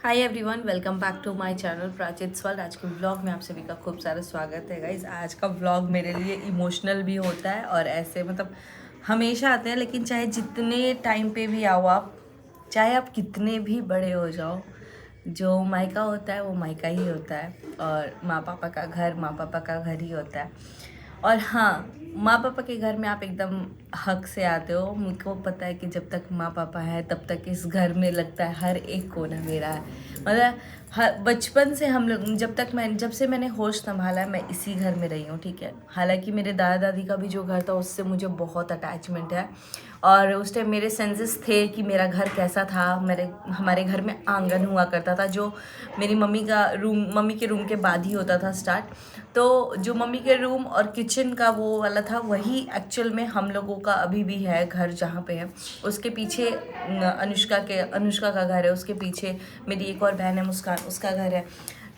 Hi everyone, welcome back to my channel Prachit world. आज के vlog में आप सभी का खूब सारा स्वागत है गाइज। आज का व्लॉग मेरे लिए इमोशनल भी होता है और ऐसे हमेशा आते हैं, लेकिन चाहे जितने टाइम पे भी आओ आप, चाहे आप कितने भी बड़े हो जाओ, जो मायका होता है वो मायका ही होता है और माँ पापा का घर माँ पापा का घर ही होता है। और हाँ, माँ पापा के घर में आप एकदम हक से आते हो। मुझको पता है कि जब तक माँ पापा है तब तक इस घर में लगता है हर एक कोना मेरा है। मतलब हर बचपन से हम लोग जब से मैंने होश संभाला है, मैं इसी घर में रही हूँ, ठीक है। हालांकि मेरे दादा दादी का भी जो घर था उससे मुझे बहुत अटैचमेंट है और उस टाइम मेरे सेंसेस थे कि मेरा घर कैसा था। हमारे घर में आंगन हुआ करता था, जो मेरी मम्मी के रूम के बाद ही होता था स्टार्ट। तो जो मम्मी के रूम और किचन का वो वाला था, वही एक्चुअल में हम लोगों का अभी भी है घर जहाँ पे है। उसके पीछे अनुष्का का घर है, उसके पीछे मेरी एक और बहन है मुस्कान, उसका घर है।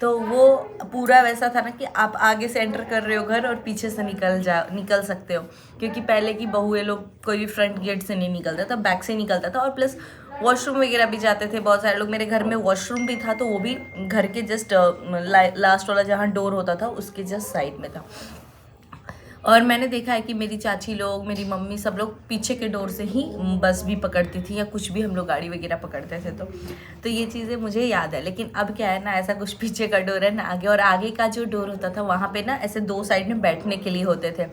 तो वो पूरा वैसा था ना कि आप आगे से एंटर कर रहे हो घर और पीछे से निकल सकते हो, क्योंकि पहले की बहुएं लोग कोई भी फ्रंट गेट से नहीं निकलता था, बैक से निकलता था। और प्लस वॉशरूम वगैरह भी जाते थे बहुत सारे लोग। मेरे घर में वॉशरूम भी था, तो वो भी घर के जस्ट लास्ट वाला जहाँ डोर होता था उसके जस्ट साइड में था। और मैंने देखा है कि मेरी चाची लोग, मेरी मम्मी, सब लोग पीछे के डोर से ही बस भी पकड़ती थी या कुछ भी हम लोग गाड़ी वगैरह पकड़ते थे। तो ये चीज़ें मुझे याद है। लेकिन अब क्या है ना, ऐसा कुछ पीछे का डोर है ना आगे, और आगे का जो डोर होता था वहाँ पे ना ऐसे दो साइड में बैठने के लिए होते थे,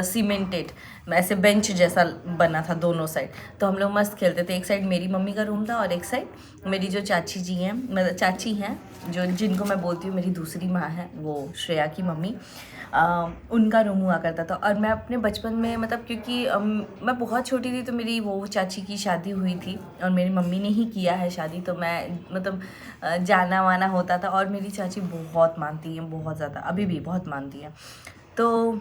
सीमेंटेड ऐसे बेंच जैसा बना था दोनों साइड। तो हम लोग मस्त खेलते थे। एक साइड मेरी मम्मी का रूम था और एक साइड मेरी जो चाची जी हैं, मतलब चाची हैं, जो जिनको मैं बोलती हूँ मेरी दूसरी माँ है, वो श्रेया की मम्मी, उनका रूम हुआ करता था। और मैं अपने बचपन में क्योंकि मैं बहुत छोटी थी तो मेरी वो चाची की शादी हुई थी और मेरी मम्मी ने ही किया है शादी। तो मैं जाना वाना होता था और मेरी चाची बहुत मानती हैं, बहुत ज़्यादा, अभी भी बहुत मानती हैं। तो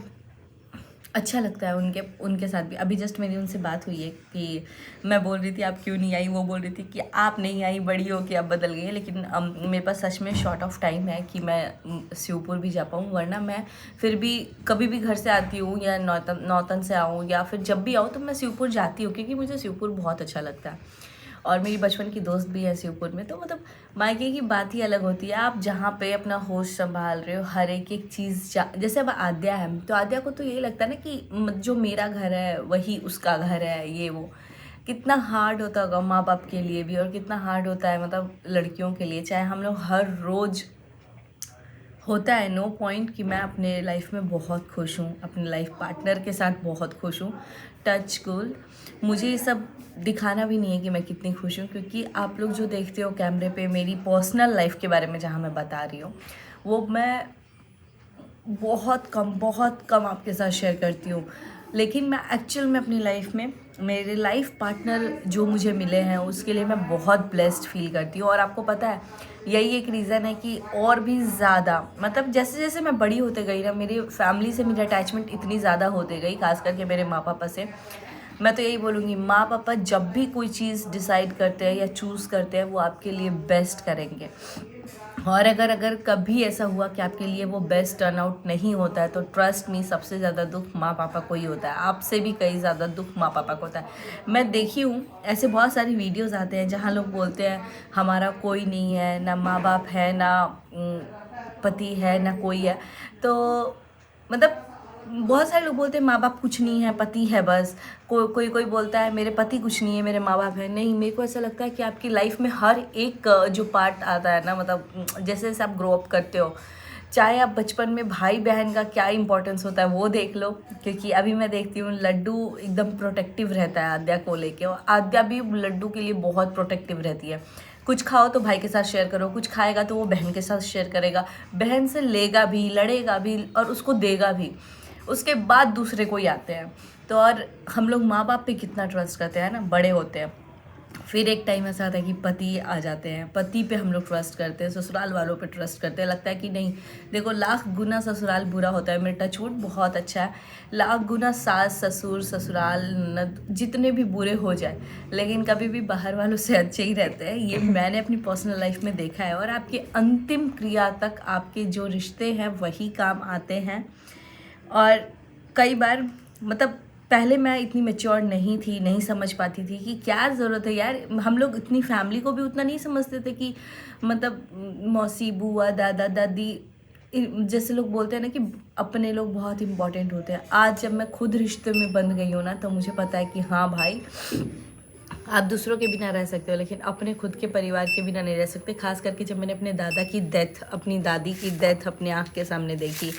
अच्छा लगता है उनके उनके साथ भी। अभी जस्ट मेरी उनसे बात हुई है कि मैं बोल रही थी आप क्यों नहीं आई, वो बोल रही थी कि आप नहीं आई, बड़ी हो कि आप बदल गई है। लेकिन मेरे पास सच में शॉर्ट ऑफ टाइम है कि मैं शिवपुर भी जा पाऊँ, वरना मैं फिर भी कभी भी घर से आती हूँ या नौतन से आऊँ या फिर जब भी आऊँ तो मैं शिवपुर जाती हूँ, क्योंकि मुझे शिवपुर बहुत अच्छा लगता है। और मेरी बचपन की दोस्त भी है शिवपुर में। तो मायके की बात ही अलग होती है। आप जहाँ पे अपना होश संभाल रहे हो, हर एक एक चीज़ जैसे अब आद्या है, तो आद्या को तो यही लगता है ना कि जो मेरा घर है वही उसका घर है, ये वो। कितना हार्ड होता होगा माँ बाप के लिए भी, और कितना हार्ड होता है लड़कियों के लिए। चाहे हम लोग हर रोज़, होता है नो पॉइंट कि मैं अपने लाइफ में बहुत खुश हूँ, अपने लाइफ पार्टनर के साथ बहुत खुश हूँ, टच कूल। मुझे ये सब दिखाना भी नहीं है कि मैं कितनी खुश हूँ, क्योंकि आप लोग जो देखते हो कैमरे पे मेरी पर्सनल लाइफ के बारे में जहाँ मैं बता रही हूँ, वो मैं बहुत कम आपके साथ शेयर करती हूँ। लेकिन मैं एक्चुअल में अपनी लाइफ में मेरे लाइफ पार्टनर जो मुझे मिले हैं उसके लिए मैं बहुत ब्लेस्ड फील करती हूँ। और आपको पता है, यही एक रीज़न है कि और भी ज़्यादा जैसे जैसे मैं बड़ी होते गई ना, मेरी फैमिली से मेरी अटैचमेंट इतनी ज़्यादा होते गई, खास करके मेरे माँ पापा से। मैं तो यही बोलूँगी, माँ पापा जब भी कोई चीज़ डिसाइड करते हैं या चूज़ करते हैं, वो आपके लिए बेस्ट करेंगे। और अगर अगर कभी ऐसा हुआ कि आपके लिए वो बेस्ट टर्न आउट नहीं होता है, तो ट्रस्ट मी, सबसे ज़्यादा दुख माँ पापा को ही होता है। आपसे भी कई ज़्यादा दुख माँ पापा को होता है। मैं देखी हूँ, ऐसे बहुत सारी वीडियोस आते हैं जहाँ लोग बोलते हैं हमारा कोई नहीं है, ना माँ बाप है, ना पति है, ना कोई है। तो मतलब बहुत सारे लोग बोलते हैं माँ बाप कुछ नहीं है, पति है बस। कोई बोलता है मेरे पति कुछ नहीं है, मेरे माँ बाप है। नहीं, मेरे को ऐसा लगता है कि आपकी लाइफ में हर एक जो पार्ट आता है ना, जैसे जैसे आप ग्रो अप करते हो, चाहे आप बचपन में भाई बहन का क्या इंपॉर्टेंस होता है वो देख लो। क्योंकि अभी मैं देखती हूँ लड्डू एकदम प्रोटेक्टिव रहता है आद्या को लेके, और आद्या भी लड्डू के लिए बहुत प्रोटेक्टिव रहती है। कुछ खाओ तो भाई के साथ शेयर करो, कुछ खाएगा तो वो बहन के साथ शेयर करेगा, बहन से लेगा भी, लड़ेगा भी और उसको देगा भी। उसके बाद दूसरे कोई आते हैं। तो और हम लोग माँ बाप पे कितना ट्रस्ट करते हैं ना, बड़े होते हैं। फिर एक टाइम ऐसा आता है कि पति आ जाते हैं, पति पे हम लोग ट्रस्ट करते हैं, ससुराल वालों पे ट्रस्ट करते हैं। लगता है कि नहीं, देखो लाख गुना ससुराल बुरा होता है, मेरा टचवुड बहुत अच्छा है, लाख गुना सास ससुर ससुराल ननद जितने भी बुरे हो जाए, लेकिन कभी भी बाहर वालों से अच्छे ही रहते हैं। ये मैंने अपनी पर्सनल लाइफ में देखा है। और आपकी अंतिम क्रिया तक आपके जो रिश्ते हैं वही काम आते हैं। और कई बार पहले मैं इतनी मैच्योर नहीं थी, नहीं समझ पाती थी कि क्या ज़रूरत है यार। हम लोग इतनी फैमिली को भी उतना नहीं समझते थे कि मतलब मौसी, बुआ, दादा, दादी, जैसे लोग बोलते हैं ना कि अपने लोग बहुत इंपॉर्टेंट होते हैं। आज जब मैं खुद रिश्ते में बंध गई हूँ ना, तो मुझे पता है कि हाँ भाई, आप दूसरों के बिना रह सकते हो लेकिन अपने खुद के परिवार के बिना नहीं रह सकते। खास करके जब मैंने अपने दादा की डेथ, अपनी दादी की डेथ अपने आँख के सामने देखी,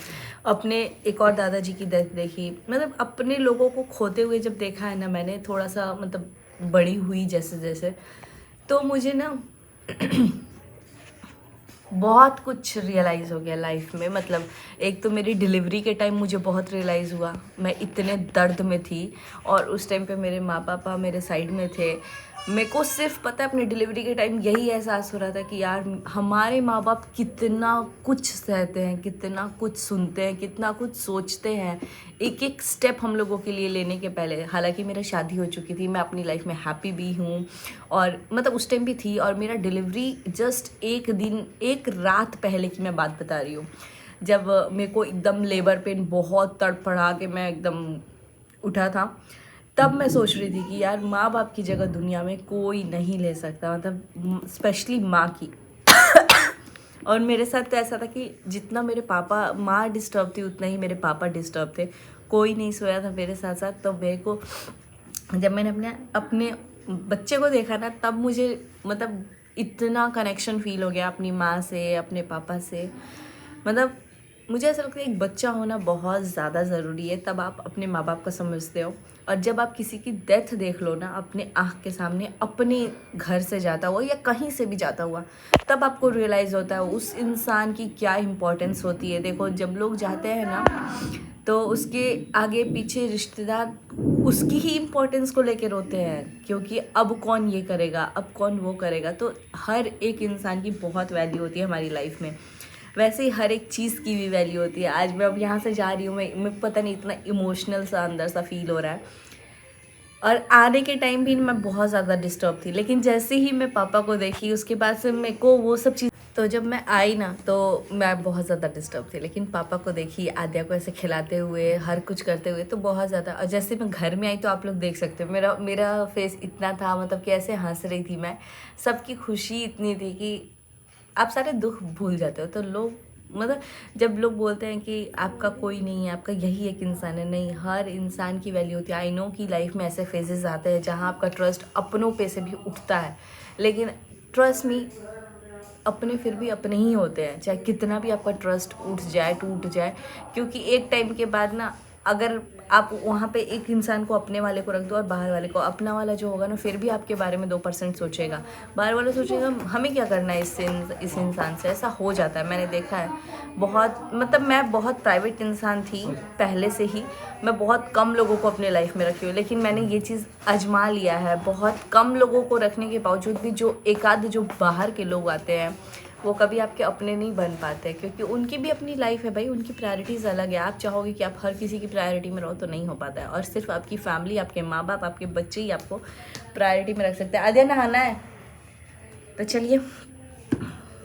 अपने एक और दादाजी की डेथ देखी, मतलब अपने लोगों को खोते हुए जब देखा है ना मैंने, थोड़ा सा मतलब बड़ी हुई जैसे जैसे, तो मुझे ना बहुत कुछ रियलाइज़ हो गया लाइफ में। मतलब एक तो मेरी डिलीवरी के टाइम मुझे बहुत रियलाइज़ हुआ, मैं इतने दर्द में थी और उस टाइम पे मेरे माँ पापा मेरे साइड में थे। मेरे को सिर्फ पता है अपने डिलीवरी के टाइम यही एहसास हो रहा था कि यार हमारे माँ बाप कितना कुछ सहते हैं, कितना कुछ सुनते हैं, कितना कुछ सोचते हैं, एक एक स्टेप हम लोगों के लिए लेने के पहले। हालांकि मेरा शादी हो चुकी थी, मैं अपनी लाइफ में हैप्पी भी हूँ और मतलब उस टाइम भी थी, और मेरा डिलीवरी जस्ट एक दिन, एक रात पहले की मैं बात बता रही हूँ, जब मेरे को एकदम लेबर पेन बहुत तड़फड़ा के मैं एकदम उठा था। तब मैं सोच रही थी कि यार माँ बाप की जगह दुनिया में कोई नहीं ले सकता, मतलब स्पेशली माँ की। और मेरे साथ तो ऐसा था कि जितना मेरे पापा, माँ डिस्टर्ब थी उतना ही मेरे पापा डिस्टर्ब थे। कोई नहीं सोया था मेरे साथ साथ। तो मेरे को जब मैंने अपने अपने बच्चे को देखा ना, तब मुझे मतलब इतना कनेक्शन फील हो गया अपनी माँ से, अपने पापा से। मतलब मुझे ऐसा लगता है एक बच्चा होना बहुत ज़्यादा ज़रूरी है, तब आप अपने माँ बाप को समझते हो। और जब आप किसी की डेथ देख लो ना अपने आँख के सामने, अपने घर से जाता हुआ या कहीं से भी जाता हुआ, तब आपको रियलाइज़ होता है उस इंसान की क्या इम्पोर्टेंस होती है। देखो जब लोग जाते हैं ना, तो उसके आगे पीछे रिश्तेदार उसकी ही इम्पोर्टेंस को लेके रोते हैं, क्योंकि अब कौन ये करेगा, अब कौन वो करेगा। तो हर एक इंसान की बहुत वैल्यू होती है हमारी लाइफ में। वैसे ही हर एक चीज़ की भी वैल्यू होती है। आज मैं अब यहाँ से जा रही हूँ, मैं पता नहीं इतना इमोशनल सा अंदर सा फील हो रहा है। और आने के टाइम भी मैं बहुत ज़्यादा डिस्टर्ब थी, लेकिन जैसे ही मैं पापा को देखी उसके बाद से मेरे को वो सब चीज़, तो जब मैं आई ना तो मैं बहुत ज़्यादा डिस्टर्ब थी, लेकिन पापा को देखी, आद्या को ऐसे खिलाते हुए, हर कुछ करते हुए, तो बहुत ज़्यादा। और जैसे मैं घर में आई तो आप लोग देख सकते हो मेरा मेरा फेस इतना था, मतलब कि ऐसे हंस रही थी मैं। सबकी खुशी इतनी थी कि आप सारे दुख भूल जाते हो। तो लोग मतलब जब लोग बोलते हैं कि आपका कोई नहीं है, आपका यही एक इंसान है, नहीं, हर इंसान की वैल्यू होती है। आई नो कि लाइफ में ऐसे फेजेस आते हैं जहाँ आपका ट्रस्ट अपनों पे से भी उठता है, लेकिन ट्रस्ट मी, अपने फिर भी अपने ही होते हैं, चाहे कितना भी आपका ट्रस्ट उठ जाए, टूट जाए। क्योंकि एक टाइम के बाद ना, अगर आप वहाँ पे एक इंसान को अपने वाले को रख दो और बाहर वाले को, अपना वाला जो होगा ना फिर भी आपके बारे में 2% सोचेगा, बाहर वाला सोचेगा हमें क्या करना है इससे, इस इंसान से। ऐसा हो जाता है, मैंने देखा है बहुत। मतलब मैं बहुत प्राइवेट इंसान थी पहले से ही, मैं बहुत कम लोगों को अपने लाइफ में रखी हूँ, लेकिन मैंने ये चीज़ आजमा लिया है। बहुत कम लोगों को रखने के बावजूद भी जो एक आध जो बाहर के लोग आते हैं वो कभी आपके अपने नहीं बन पाते, क्योंकि उनकी भी अपनी लाइफ है भाई, उनकी प्रायोरिटीज़ अलग है। आप चाहोगे कि आप हर किसी की प्रायोरिटी में रहो तो नहीं हो पाता है, और सिर्फ आपकी फैमिली, आपके माँ बाप, आपके बच्चे ही आपको प्रायोरिटी में रख सकते हैं। आद्या नहाना है, तो चलिए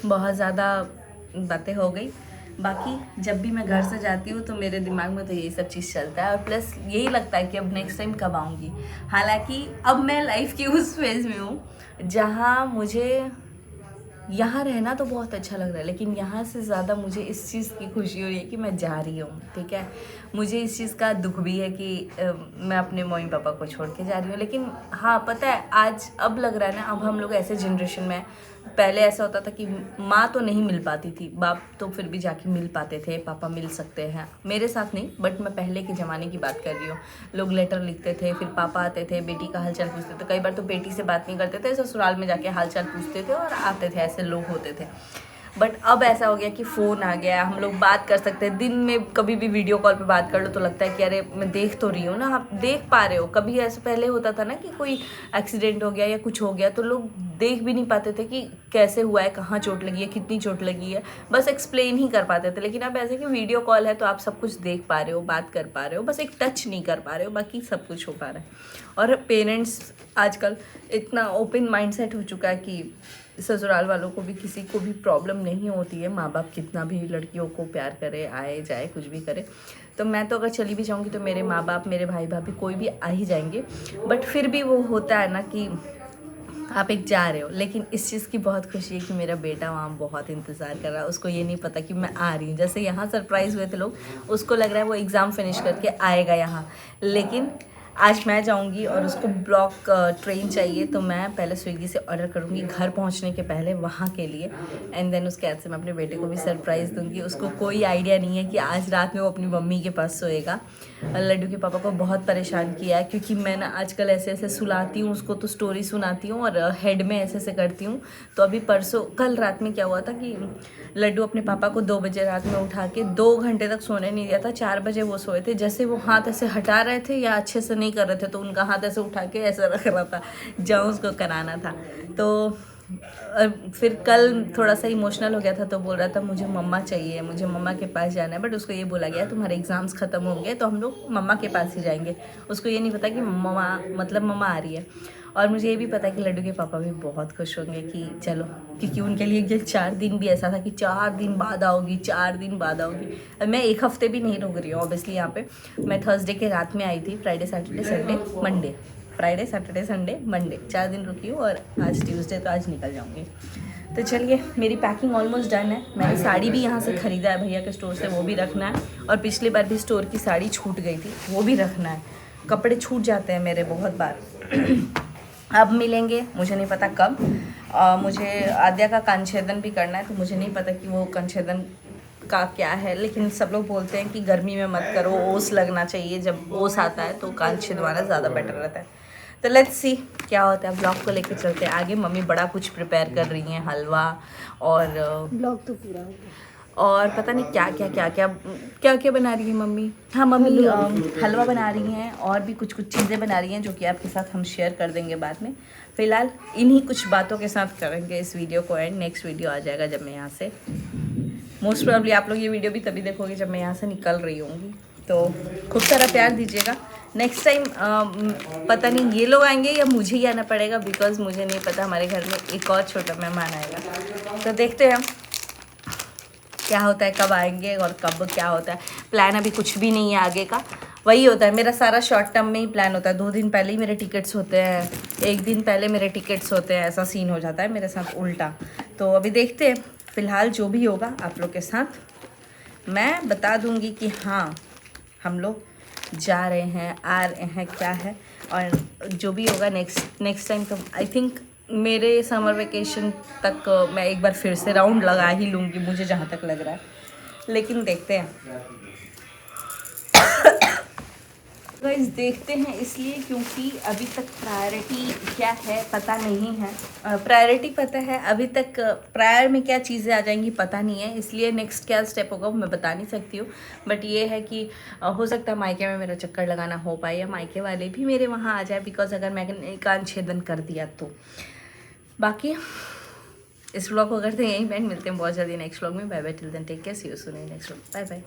बहुत ज़्यादा बातें हो गई। बाकी जब भी मैं घर से जाती हूँ तो मेरे दिमाग में तो यही सब चीज़ चलता है, और प्लस यही लगता है कि अब नेक्स्ट टाइम कब आऊँगी। हालांकि अब मैं लाइफ की उस फेज़ में हूँ जहाँ मुझे यहाँ रहना तो बहुत अच्छा लग रहा है, लेकिन यहाँ से ज़्यादा मुझे इस चीज़ की खुशी हो रही है कि मैं जा रही हूँ, ठीक है। मुझे इस चीज़ का दुख भी है कि मैं अपने मम्मी पापा को छोड़ के जा रही हूँ, लेकिन हाँ पता है आज अब लग रहा है ना, अब हम लोग ऐसे जनरेशन में, पहले ऐसा होता था कि माँ तो नहीं मिल पाती थी, बाप तो फिर भी जाके मिल पाते थे, पापा मिल सकते हैं, मेरे साथ नहीं, बट मैं पहले के ज़माने की बात कर रही हूँ। लोग लेटर लिखते थे, फिर पापा आते थे, बेटी का हालचाल पूछते थे, कई बार तो बेटी से बात नहीं करते थे, ससुराल में जाके हालचाल पूछते थे और आते थे, ऐसे लोग होते थे। बट अब ऐसा हो गया कि फ़ोन आ गया, हम लोग बात कर सकते हैं, दिन में कभी भी वीडियो कॉल पे बात कर लो तो लगता है कि अरे मैं देख तो रही हूँ ना, आप देख पा रहे हो। कभी ऐसे पहले होता था ना कि कोई एक्सीडेंट हो गया या कुछ हो गया तो लोग देख भी नहीं पाते थे कि कैसे हुआ है, कहाँ चोट लगी है, कितनी चोट लगी है, बस एक्सप्लेन ही कर पाते थे। लेकिन अब ऐसे कि वीडियो कॉल है तो आप सब कुछ देख पा रहे हो, बात कर पा रहे हो, बस एक टच नहीं कर पा रहे हो, बाकी सब कुछ हो पा रहा है। और पेरेंट्स आजकल इतना ओपन माइंडसेट हो चुका है कि ससुराल वालों को भी किसी को भी प्रॉब्लम नहीं होती है, माँ बाप कितना भी लड़कियों को प्यार करे, आए जाए कुछ भी करे। तो मैं तो अगर चली भी जाऊँगी तो मेरे माँ बाप, मेरे भाई भाभी कोई भी आ ही जाएंगे। बट फिर भी वो होता है ना कि आप एक जा रहे हो, लेकिन इस चीज़ की बहुत खुशी है कि मेरा बेटा वहाँ बहुत इंतज़ार कर रहा है। उसको ये नहीं पता कि मैं आ रही हूँ। जैसे यहाँ सरप्राइज़ हुए थे लोग, उसको लग रहा है वो एग्ज़ाम फिनिश करके आएगा यहाँ, लेकिन आज मैं जाऊंगी और उसको ब्लॉक ट्रेन चाहिए, तो मैं पहले स्विगी से ऑर्डर करूंगी घर पहुंचने के पहले वहाँ के लिए। एंड देन उसके बाद से मैं अपने बेटे को भी सरप्राइज़ दूंगी। उसको कोई आइडिया नहीं है कि आज रात में वो अपनी मम्मी के पास सोएगा। लड्डू के पापा को बहुत परेशान किया है, क्योंकि मैं ना आजकल ऐसे ऐसे सुलाती हूँ उसको, तो स्टोरी सुनाती हूँ और हेड में ऐसे ऐसे करती हूँ। तो अभी परसों कल रात में क्या हुआ था कि लड्डू अपने पापा को 2 बजे रात में उठा के 2 घंटे तक सोने नहीं दिया था। 4 बजे वो सोए थे। जैसे वो हाथ ऐसे हटा रहे थे या अच्छे से नहीं कर रहे थे, तो उनका हाथ ऐसे उठा के ऐसा रख रहा था जहाँ उसको कराना था। तो फिर कल थोड़ा सा इमोशनल हो गया था, तो बोल रहा था मुझे मम्मा चाहिए, मुझे मम्मा के पास जाना है। बट उसको ये बोला गया तुम्हारे एग्ज़ाम्स ख़त्म हो गए तो हम लोग मम्मा के पास ही जाएंगे। उसको ये नहीं पता कि मम्मा मतलब मम्मा आ रही है। और मुझे ये भी पता है कि लड्डू के पापा भी बहुत खुश होंगे कि चलो, क्योंकि उनके लिए ये 4 दिन भी ऐसा था कि 4 दिन बाद आओगी, 4 दिन बाद आओगी। अब मैं 1 हफ्ते भी नहीं रुक रही हूँ ऑब्वियसली। यहाँ पे मैं थर्सडे के रात में आई थी, Friday Saturday Sunday Monday, Friday Saturday Sunday Monday 4 दिन रुकी हूँ, और आज ट्यूसडे, तो आज निकल जाऊँगी। तो चलिए, मेरी पैकिंग ऑलमोस्ट डन है। मैंने साड़ी भी यहाँ से ख़रीदा है भैया के स्टोर से, वो भी रखना है। और पिछली बार भी स्टोर की साड़ी छूट गई थी, वो भी रखना है। कपड़े छूट जाते हैं मेरे बहुत बार। अब मिलेंगे, मुझे नहीं पता कब। मुझे आद्या का कंछेदन भी करना है, तो मुझे नहीं पता कि वो कंछेदन का क्या है, लेकिन सब लोग बोलते हैं कि गर्मी में मत करो, ओस लगना चाहिए। जब ओस आता है तो कान छिदवाना ज़्यादा बेटर रहता है। तो लेट्स सी क्या होता है। ब्लॉग को लेकर चलते हैं आगे। मम्मी बड़ा कुछ प्रिपेयर कर रही हैं, हलवा और ब्लॉग तो पूरा हो गया। और पता नहीं क्या क्या बना रही है मम्मी। हाँ, मम्मी हलवा बना रही हैं और भी कुछ चीज़ें बना रही हैं, जो कि आपके साथ हम शेयर कर देंगे बाद में। फ़िलहाल इन्हीं कुछ बातों के साथ करेंगे इस वीडियो को एंड। नेक्स्ट वीडियो आ जाएगा जब मैं यहाँ से, मोस्ट प्रॉब्ली आप लोग ये वीडियो भी तभी देखोगे जब मैं यहाँ से निकल रही होंगी। तो खूब सारा प्यार दीजिएगा। नेक्स्ट टाइम पता नहीं ये लोग आएंगे या मुझे ही आना पड़ेगा, बिकॉज मुझे नहीं पता। हमारे घर में एक और छोटा मेहमान आएगा, तो देखते हैं क्या होता है, कब आएंगे और कब क्या होता है। प्लान अभी कुछ भी नहीं है आगे का। वही होता है मेरा सारा शॉर्ट टर्म में ही प्लान होता है। 2 दिन पहले ही मेरे टिकट्स होते हैं, 1 दिन पहले मेरे टिकट्स होते हैं। ऐसा सीन हो जाता है मेरे साथ उल्टा। तो अभी देखते हैं, फ़िलहाल जो भी होगा आप लोग के साथ मैं बता दूंगी कि हाँ हम लोग जा रहे हैं, आ रहे हैं, क्या है। और जो भी होगा नेक्स्ट टाइम, तो आई थिंक मेरे समर वेकेशन तक मैं एक बार फिर से राउंड लगा ही लूँगी, मुझे जहाँ तक लग रहा है। लेकिन देखते हैं गाइस, देखते हैं, इसलिए क्योंकि अभी तक प्रायोरिटी क्या है पता नहीं है। प्रायोरिटी पता है, अभी तक प्रायर में क्या चीज़ें आ जाएंगी पता नहीं है, इसलिए नेक्स्ट क्या स्टेप होगा मैं बता नहीं सकती हूँ। बट ये है कि हो सकता है मायके में मेरा चक्कर लगाना हो पाए, या मायके वाले भी मेरे वहाँ आ जाए, बिकॉज अगर मैंने कान छेदन कर दिया तो। बाकी इस व्लॉग को करते हैं यहीं पे, मिलते हैं बहुत जल्दी नेक्स्ट व्लॉग में। Bye bye, till then take care, see you soon in next vlog, bye bye.